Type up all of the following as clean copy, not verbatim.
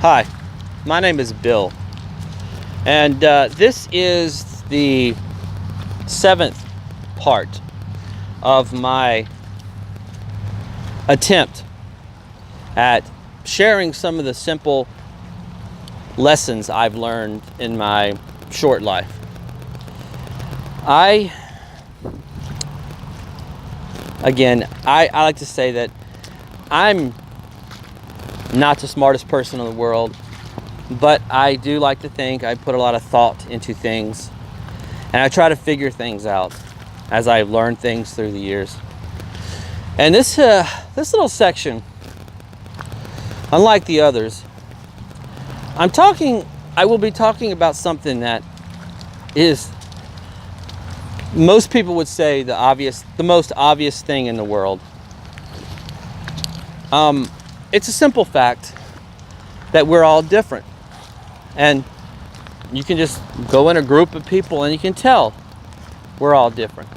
Hi, my name is Bill, and this is the 7th part of my attempt at sharing some of the simple lessons I've learned in my short life. I like to say that I'm not the smartest person in the world, but I do like to think I put a lot of thought into things, and I try to figure things out as I've learned things through the years. And this little section, unlike the others, I will be talking about something that is, most people would say, the most obvious thing in the world. It's a simple fact that we're all different. And you can just go in a group of people and you can tell we're all different.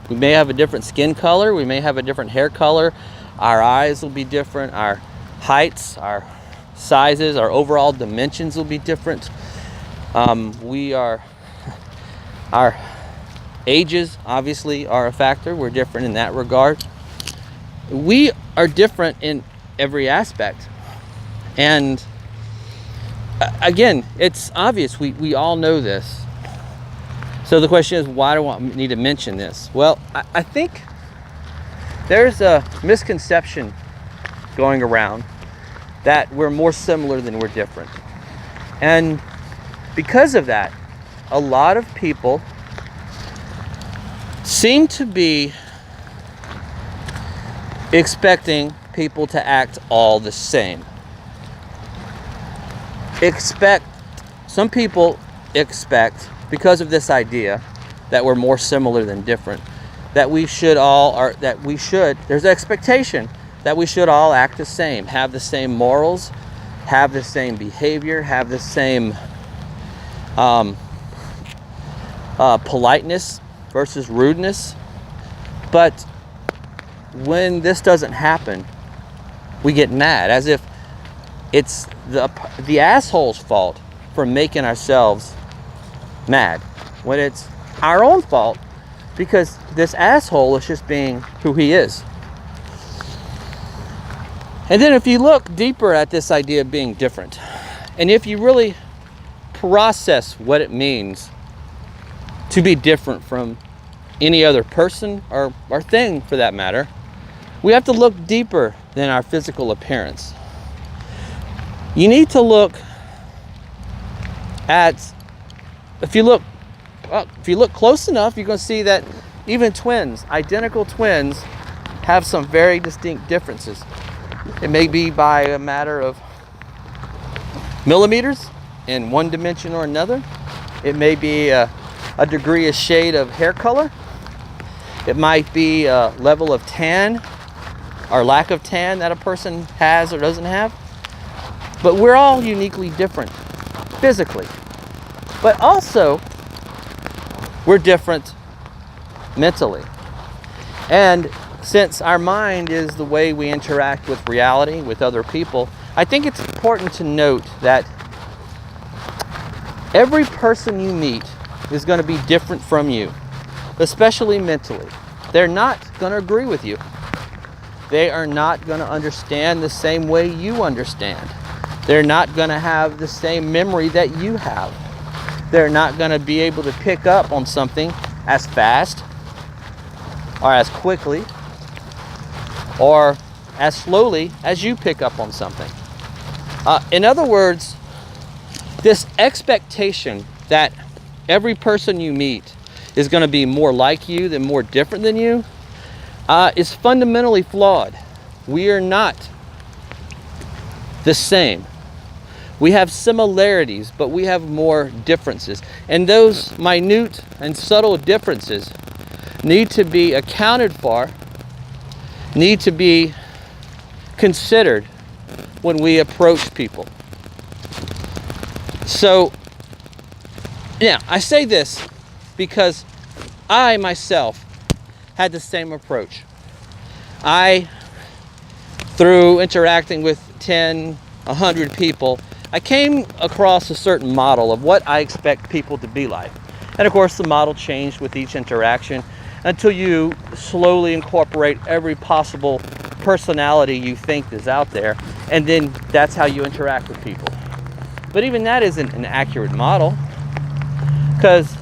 We may have a different skin color, we may have a different hair color, our eyes will be different, our heights, our sizes, our overall dimensions will be different. Our ages obviously are a factor. We're different in that regard. We are different in every aspect. And again, it's obvious. We all know this. So the question is, why do I need to mention this? Well, I think there's a misconception going around that we're more similar than we're different. And because of that, a lot of people seem to be expecting people to act all the same. Some people expect, because of this idea that we're more similar than different, that there's an expectation that we should all act the same, have the same morals, have the same behavior, have the same politeness versus rudeness. But when this doesn't happen, we get mad, as if it's the asshole's fault for making ourselves mad, when it's our own fault because this asshole is just being who he is. And then if you look deeper at this idea of being different, and if you really process what it means to be different from any other person or thing for that matter, we have to look deeper than our physical appearance. You need to look at, if you look close enough, you're going to see that even identical twins, have some very distinct differences. It may be by a matter of millimeters in one dimension or another. It may be a degree, a shade of hair color. It might be a level of tan or lack of tan that a person has or doesn't have. But we're all uniquely different physically. But also, we're different mentally. And since our mind is the way we interact with reality, with other people, I think it's important to note that every person you meet is going to be different from you, especially mentally. They're not going to agree with you. They are not going to understand the same way you understand. They're not going to have the same memory that you have. They're not going to be able to pick up on something as fast or as quickly or as slowly as you pick up on something. In other words, this expectation that every person you meet is going to be more like you than more different than you is fundamentally flawed. We are not the same. We have similarities, but we have more differences. And those minute and subtle differences need to be accounted for, need to be considered when we approach people. So, yeah, I say this because I myself had the same approach. Through interacting with 10, 100 people, I came across a certain model of what I expect people to be like. And of course, the model changed with each interaction until you slowly incorporate every possible personality you think is out there, and then that's how you interact with people. But even that isn't an accurate model, because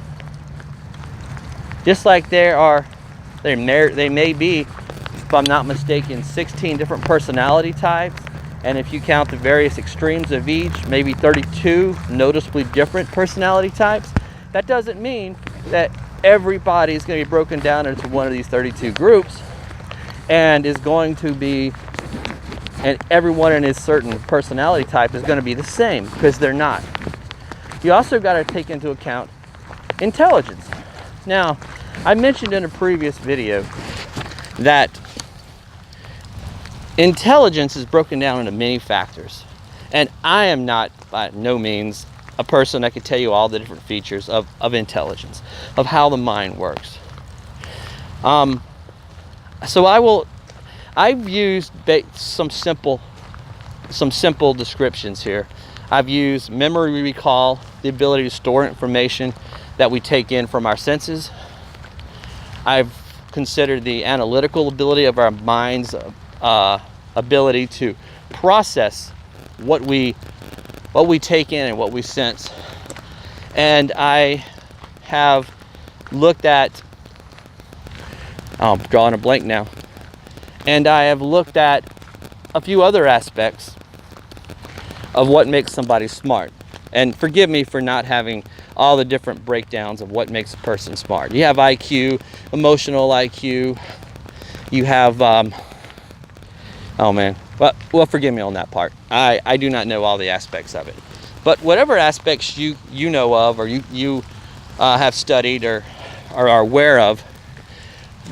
just like they may be, if I'm not mistaken, 16 different personality types, and if you count the various extremes of each, maybe 32 noticeably different personality types. That doesn't mean that everybody is going to be broken down into one of these 32 groups and is going to be, and everyone in his certain personality type is going to be the same, because they're not. You also got to take into account intelligence. Now, I mentioned in a previous video that intelligence is broken down into many factors, and I am not by no means a person that can tell you all the different features of intelligence, of how the mind works. So I've used some simple descriptions here. I've used memory recall, the ability to store information that we take in from our senses. I've considered the analytical ability of our mind's ability to process what we take in and what we sense. And I have looked at, I'm drawing a blank now, and I have looked at a few other aspects of what makes somebody smart. And forgive me for not having all the different breakdowns of what makes a person smart. You have IQ, emotional IQ, you have, oh man, well, forgive me on that part. I do not know all the aspects of it. But whatever aspects you know of, or you have studied or are aware of,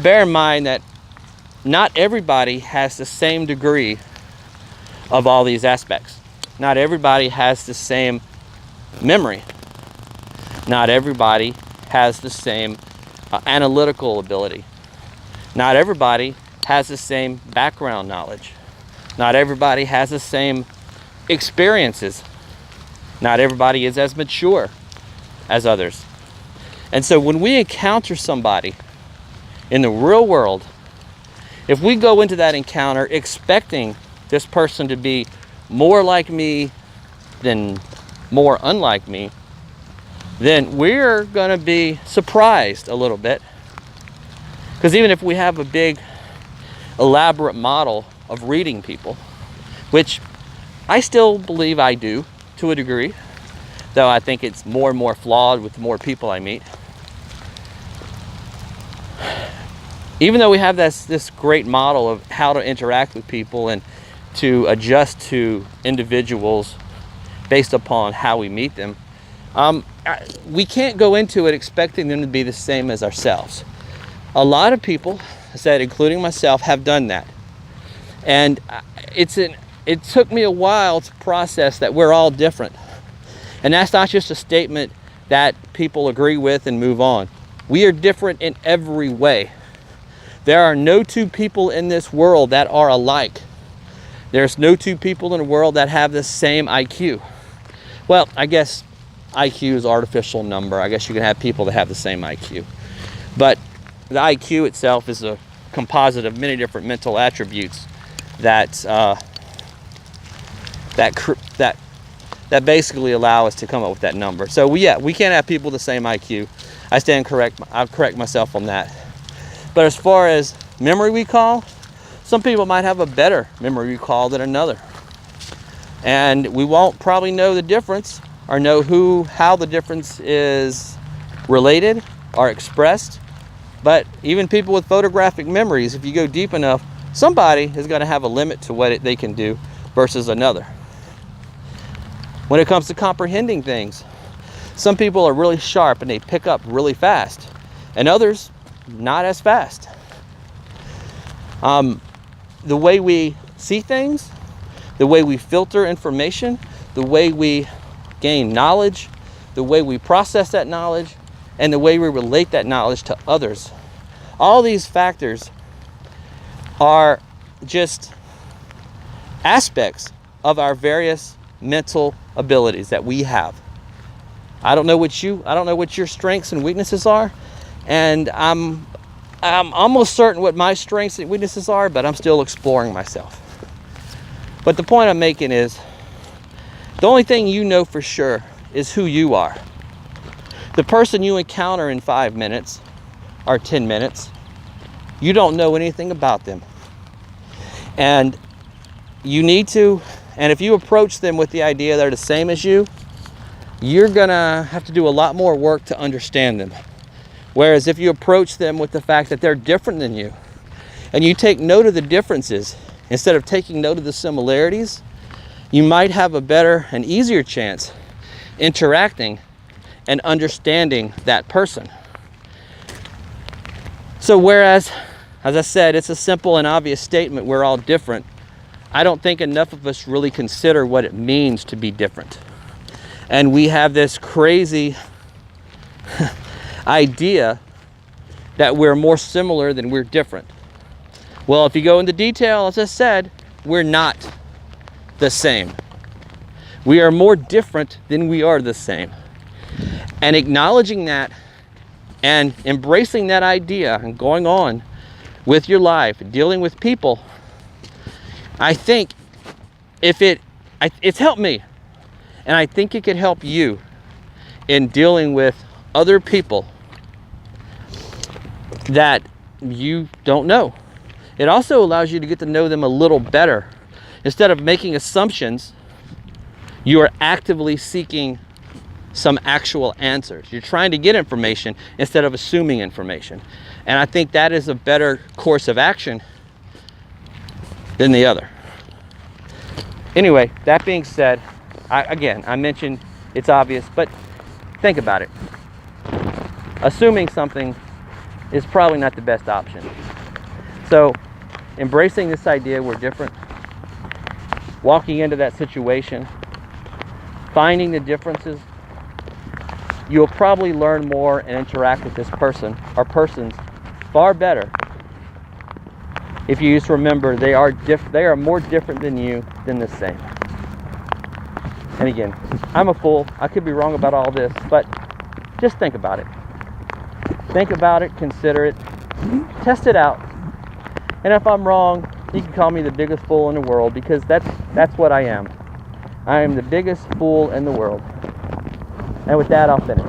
bear in mind that not everybody has the same degree of all these aspects. Not everybody has the same memory. Not everybody has the same analytical ability. Not everybody has the same background knowledge. Not everybody has the same experiences. Not everybody is as mature as others. And so when we encounter somebody in the real world, if we go into that encounter expecting this person to be more like me than more unlike me, then we're going to be surprised a little bit. Because even if we have a big, elaborate model of reading people, which I still believe I do to a degree, though I think it's more and more flawed with the more people I meet. Even though we have this great model of how to interact with people and to adjust to individuals based upon how we meet them, we can't go into it expecting them to be the same as ourselves. A lot of people, I said, including myself, have done that. And it took me a while to process that we're all different. And that's not just a statement that people agree with and move on. We are different in every way. There are no two people in this world that are alike. There's no two people in the world that have the same IQ. Well, I guess IQ is an artificial number. I guess you can have people that have the same IQ. But the IQ itself is a composite of many different mental attributes that basically allow us to come up with that number. So we can't have people the same IQ. I stand correct. I'll correct myself on that. But as far as memory recall, some people might have a better memory recall than another, and we won't probably know the difference or know how the difference is related or expressed. But even people with photographic memories, if you go deep enough, somebody is going to have a limit to what they can do versus another. When it comes to comprehending things, some people are really sharp and they pick up really fast, and others not as fast. The way we see things, the way we filter information, the way we gain knowledge, the way we process that knowledge, and the way we relate that knowledge to others. All these factors are just aspects of our various mental abilities that we have. I don't know what your strengths and weaknesses are, and I'm almost certain what my strengths and weaknesses are, but I'm still exploring myself. But the point I'm making is, the only thing you know for sure is who you are. The person you encounter in 5 minutes or 10 minutes, you don't know anything about them. And you need to, and if you approach them with the idea they're the same as you, you're gonna have to do a lot more work to understand them. Whereas if you approach them with the fact that they're different than you, and you take note of the differences instead of taking note of the similarities, you might have a better and easier chance interacting and understanding that person. So whereas, as I said, it's a simple and obvious statement, we're all different, I don't think enough of us really consider what it means to be different. And we have this crazy idea that we're more similar than we're different. Well, if you go into detail, as I said, we're not the same. We are more different than we are the same. And acknowledging that and embracing that idea and going on with your life, dealing with people, I think it's helped me. And I think it could help you in dealing with other people that you don't know. It also allows you to get to know them a little better. Instead of making assumptions, you are actively seeking some actual answers. You're trying to get information instead of assuming information. And I think that is a better course of action than the other. Anyway, that being said, I mentioned it's obvious, but think about it. Assuming something is probably not the best option. So, embracing this idea we're different, walking into that situation, finding the differences, you'll probably learn more and interact with this person or persons far better if you just remember they are more different than you than the same. And again, I'm a fool. I could be wrong about all this, but just think about it. Think about it, consider it, test it out. And if I'm wrong, you can call me the biggest fool in the world, because that's what I am. I am the biggest fool in the world. And with that, I'll finish.